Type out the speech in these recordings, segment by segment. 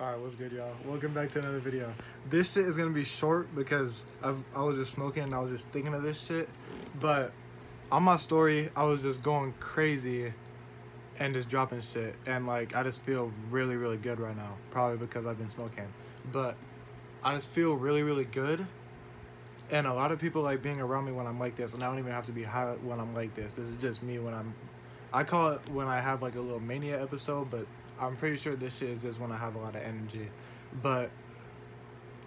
Alright, what's good, y'all? Welcome back to another video. This shit is gonna be short because I was just smoking and I was just thinking of this shit. But on my story, I was just going crazy and just dropping shit. And like, I just feel really, really good right now. Probably because I've been smoking. But I just feel really, really good. And a lot of people like being around me when I'm like this. And I don't even have to be high when I'm like this. This is just me when I call it when I have like a little mania episode, but I'm pretty sure this shit is just when I have a lot of energy. But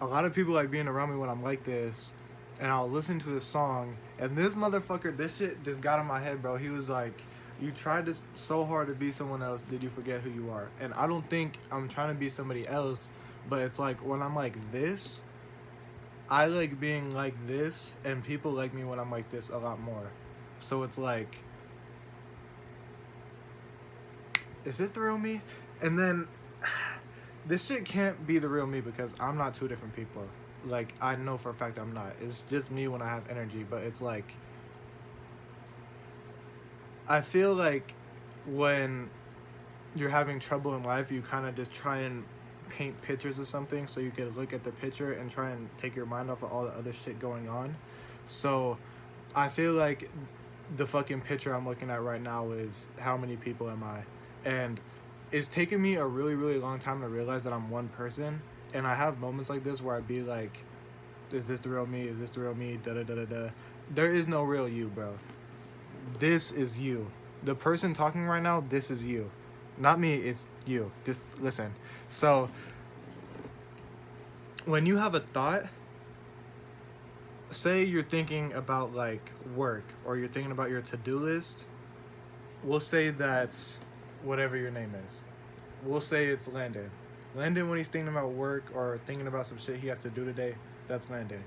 a lot of people like being around me when I'm like this, and I was listening to this song, and this motherfucker, this shit just got in my head, bro. He was like, "You tried this so hard to be someone else, did you forget who you are?" And I don't think I'm trying to be somebody else, but it's like when I'm like this, I like being like this, and people like me when I'm like this a lot more. So it's like, is this the real me? And then this shit can't be the real me because I'm not two different people. Like, I know for a fact I'm not. It's just me when I have energy, but it's like, I feel like when you're having trouble in life, you kind of just try and paint pictures of something so you can look at the picture and try and take your mind off of all the other shit going on. So I feel like the fucking picture I'm looking at right now is how many people am I? And it's taken me a really, really long time to realize that I'm one person. And I have moments like this where I'd be like, is this the real me? Is this the real me? Da da da da da. There is no real you, bro. This is you. The person talking right now, this is you. Not me, it's you. Just listen. So, when you have a thought, say you're thinking about like work or you're thinking about your to-do list, we'll say that's whatever your name is. We'll say it's Landon. Landon, when he's thinking about work or thinking about some shit he has to do today, that's Landon.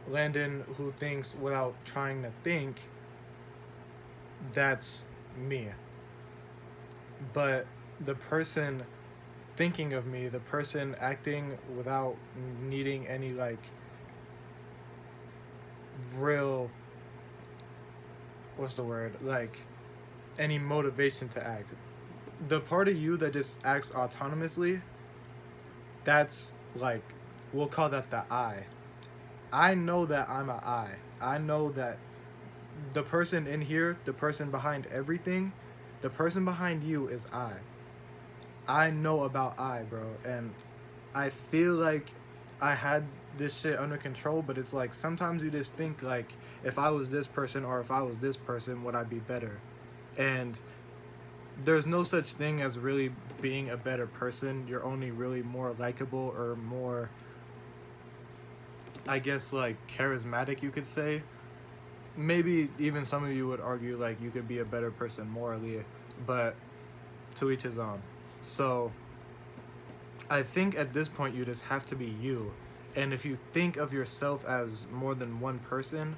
Landon, who thinks without trying to think, that's me. But the person thinking of me, the person acting without needing any like real, what's the word, like any motivation to act, the part of you that just acts autonomously, that's like, we'll call that the I know that I'm a I know that the person in here, the person behind everything, the person behind you is I know about bro. And I feel like I had this shit under control, but it's like sometimes you just think like, if I was this person or if I was this person, would I be better? And there's no such thing as really being a better person. You're only really more likable or more, I guess, like charismatic, you could say. Maybe even some of you would argue like you could be a better person morally, but to each his own. So I think at this point you just have to be you. And if you think of yourself as more than one person,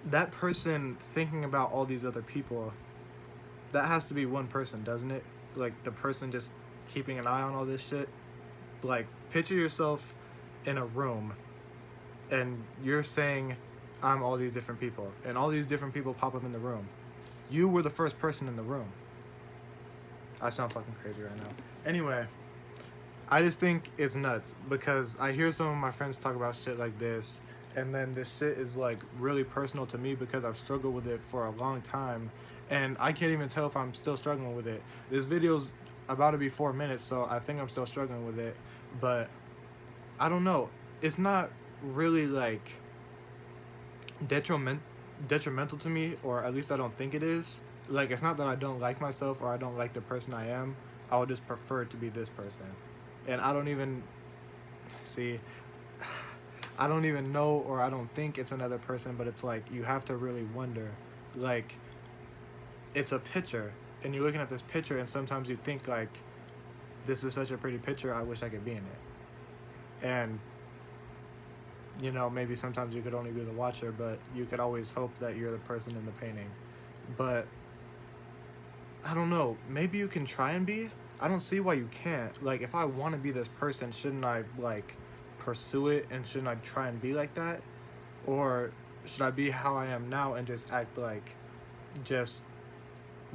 that person thinking about all these other people, that has to be one person, doesn't it? Like the person just keeping an eye on all this shit. Like, picture yourself in a room and you're saying, I'm all these different people, and all these different people pop up in the room. You were the first person in the room. I sound fucking crazy right now. Anyway, I just think it's nuts because I hear some of my friends talk about shit like this, and then this shit is like really personal to me because I've struggled with it for a long time, and I can't even tell if I'm still struggling with it. This video's about to be 4 minutes, so I think I'm still struggling with it, but I don't know. It's not really like detrimental to me, or at least I don't think it is. Like, it's not that I don't like myself or I don't like the person I am. I would just prefer to be this person. And I don't even see, I don't even know, or I don't think it's another person, but it's like you have to really wonder. Like, it's a picture and you're looking at this picture and sometimes you think like, this is such a pretty picture, I wish I could be in it. And you know, maybe sometimes you could only be the watcher, but you could always hope that you're the person in the painting. But I don't know, maybe you can try and be. I don't see why you can't. Like, if I want to be this person, shouldn't I like pursue it, and shouldn't I try and be like that? Or should I be how I am now and just act like, just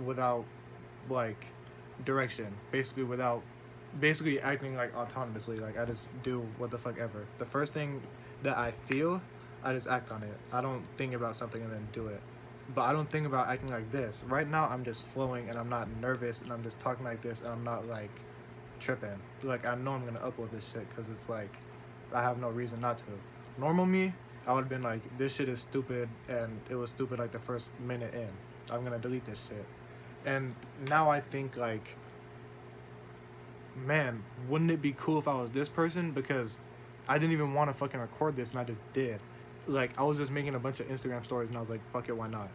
without like direction, basically without basically acting like autonomously. Like I just do what the fuck ever. The first thing that I feel, I just act on it. I don't think about something and then do it. But I don't think about acting like this. Right now I'm just flowing and I'm not nervous and I'm just talking like this and I'm not like tripping. Like I know I'm gonna upload this shit because it's like I have no reason not to. Normal me, I would have been like, this shit is stupid and it was stupid like the first minute in. I'm gonna delete this shit. And now I think like, man, wouldn't it be cool if I was this person? Because I didn't even want to fucking record this and I just did. Like I was just making a bunch of Instagram stories and I was like, fuck it, why not?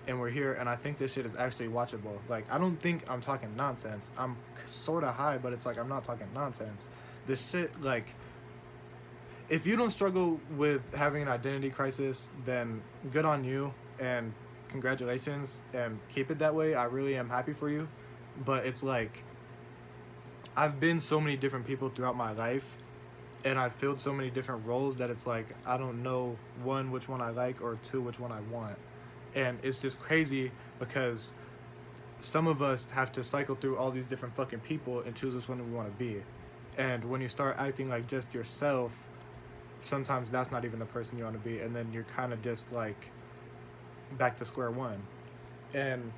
And we're here and I think this shit is actually watchable. Like I don't think I'm talking nonsense. I'm sort of high, but it's like I'm not talking nonsense. This shit, like, if you don't struggle with having an identity crisis, then good on you and congratulations and keep it that way. I really am happy for you. But it's like, I've been so many different people throughout my life and I've filled so many different roles that it's like I don't know, one, which one I like, or two, which one I want. And it's just crazy because some of us have to cycle through all these different fucking people and choose which one we want to be. And when you start acting like just yourself, sometimes that's not even the person you want to be, and then you're kind of just like back to square one. And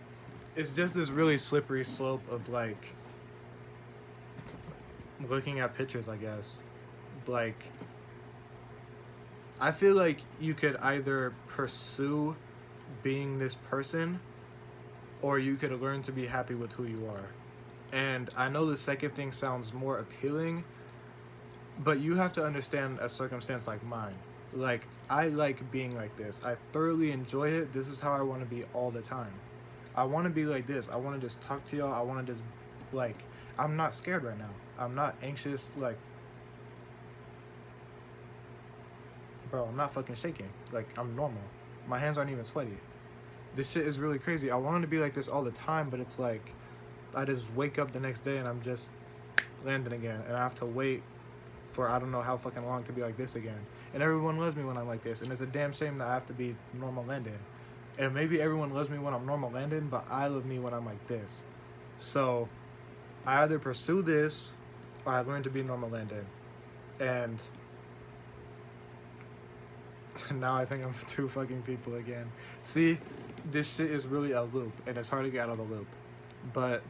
it's just this really slippery slope of like looking at pictures, I guess. Like I feel like you could either pursue being this person or you could learn to be happy with who you are. And I know the second thing sounds more appealing, but you have to understand a circumstance like mine. Like, I like being like this. I thoroughly enjoy it. This is how I want to be all the time. I want to be like this. I want to just talk to y'all. I want to just, like, I'm not scared right now. I'm not anxious. Like, bro, I'm not fucking shaking. Like, I'm normal. My hands aren't even sweaty. This shit is really crazy. I wanted to be like this all the time, but it's like, I just wake up the next day and I'm just landing again. And I have to wait for I don't know how fucking long to be like this again. And everyone loves me when I'm like this. And it's a damn shame that I have to be normal Landon. And maybe everyone loves me when I'm normal Landon, but I love me when I'm like this. So I either pursue this or I learn to be normal Landon. And now I think I'm two fucking people again. See, this shit is really a loop, and it's hard to get out of the loop. But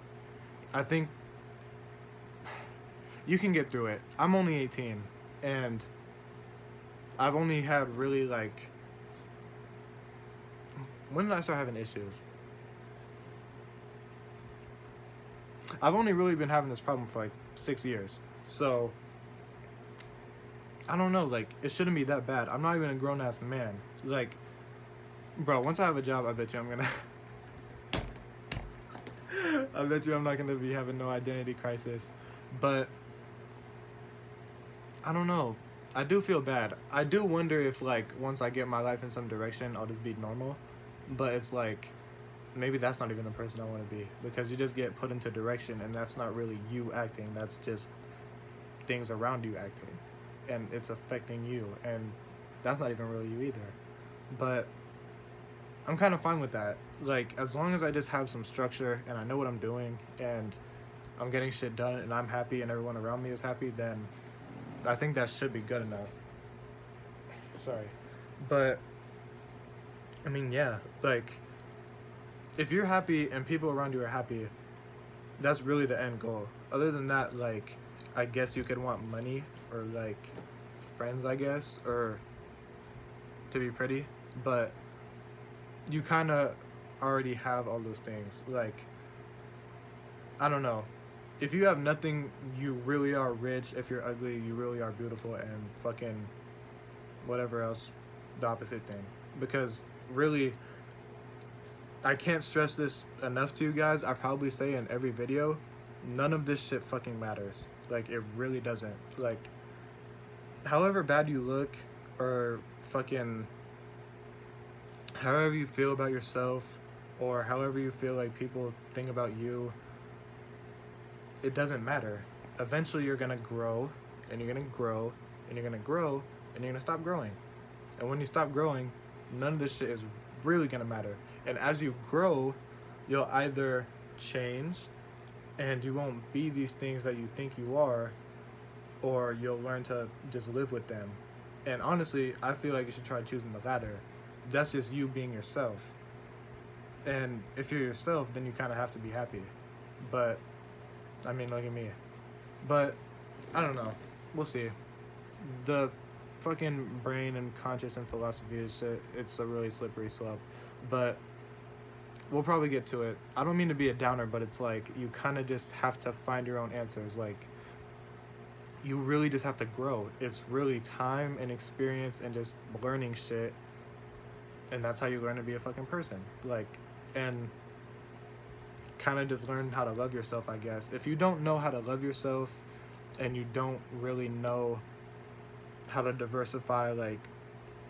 I think you can get through it. I'm only 18, and I've only had really, like... When did I start having issues? I've only really been having this problem for, like, 6 years. So... I don't know, like, it shouldn't be that bad. I'm not even a grown-ass man. Like, bro, once I have a job, I bet you I'm gonna... I bet you I'm not gonna be having no identity crisis. But, I don't know. I do feel bad. I do wonder if, like, once I get my life in some direction, I'll just be normal. But it's like, maybe that's not even the person I want to be. Because you just get put into direction, and that's not really you acting. That's just things around you acting. And it's affecting you, and that's not even really you either. But I'm kind of fine with that. Like, as long as I just have some structure and I know what I'm doing and I'm getting shit done and I'm happy and everyone around me is happy, then I think that should be good enough. Sorry. But I mean, yeah, like, if you're happy and people around you are happy, that's really the end goal. Other than that, like, I guess you could want money or, like, friends, I guess, or to be pretty, but you kind of already have all those things. Like, I don't know. If you have nothing, you really are rich. If you're ugly, you really are beautiful, and fucking whatever else, the opposite thing. Because, really, I can't stress this enough to you guys. I probably say in every video, none of this shit fucking matters. Like, it really doesn't. Like, however bad you look, or fucking however you feel about yourself, or however you feel like people think about you, it doesn't matter. Eventually you're gonna grow, and you're gonna grow, and you're gonna grow, and you're gonna stop growing. And when you stop growing, none of this shit is really gonna matter. And as you grow, you'll either change and you won't be these things that you think you are, or you'll learn to just live with them. And honestly, I feel like you should try choosing the latter. That's just you being yourself. And if you're yourself, then you kind of have to be happy. But, I mean, look at me. But, I don't know. We'll see. The fucking brain and conscious and philosophy is shit. It's a really slippery slope. But, we'll probably get to it. I don't mean to be a downer, but it's like, you kind of just have to find your own answers. Like, you really just have to grow. It's really time and experience and just learning shit. And that's how you learn to be a fucking person. Like, and kind of just learn how to love yourself, I guess. If you don't know how to love yourself and you don't really know how to diversify, like,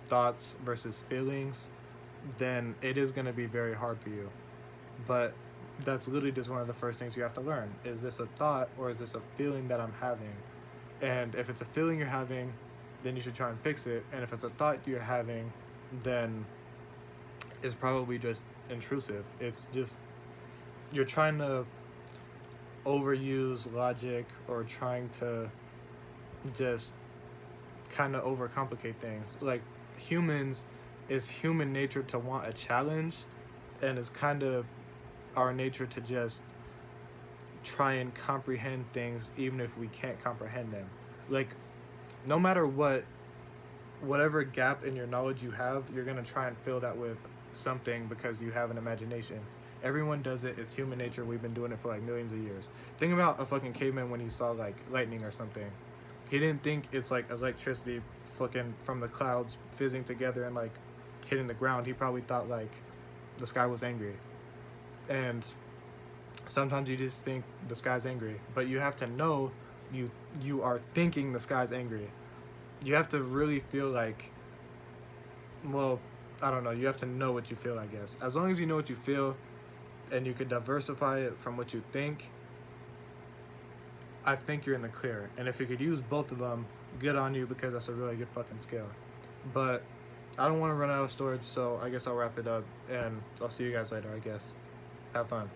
thoughts versus feelings, then it is going to be very hard for you. But that's literally just one of the first things you have to learn. Is this a thought or is this a feeling that I'm having? And if it's a feeling you're having, then you should try and fix it. And if it's a thought you're having, then it's probably just intrusive. It's just you're trying to overuse logic or trying to just kind of overcomplicate things. Like, humans, it's human nature to want a challenge, and it's kind of our nature to just try and comprehend things even if we can't comprehend them. Like, no matter whatever gap in your knowledge you have, you're going to try and fill that with something because you have an imagination. Everyone does it. It's human nature. We've been doing it for like millions of years. Think about a fucking caveman when he saw like lightning or something. He didn't think it's like electricity fucking from the clouds fizzing together and like hitting the ground. He probably thought like the sky was angry. And sometimes you just think the sky's angry, but you have to know you are thinking the sky's angry. You have to really feel like, well, I don't know, you have to know what you feel, I guess. As long as you know what you feel and you can diversify it from what you think, I think you're in the clear. And if you could use both of them, good on you, because that's a really good fucking skill. But I don't want to run out of storage, so I guess I'll wrap it up and I'll see you guys later, I guess. Have fun.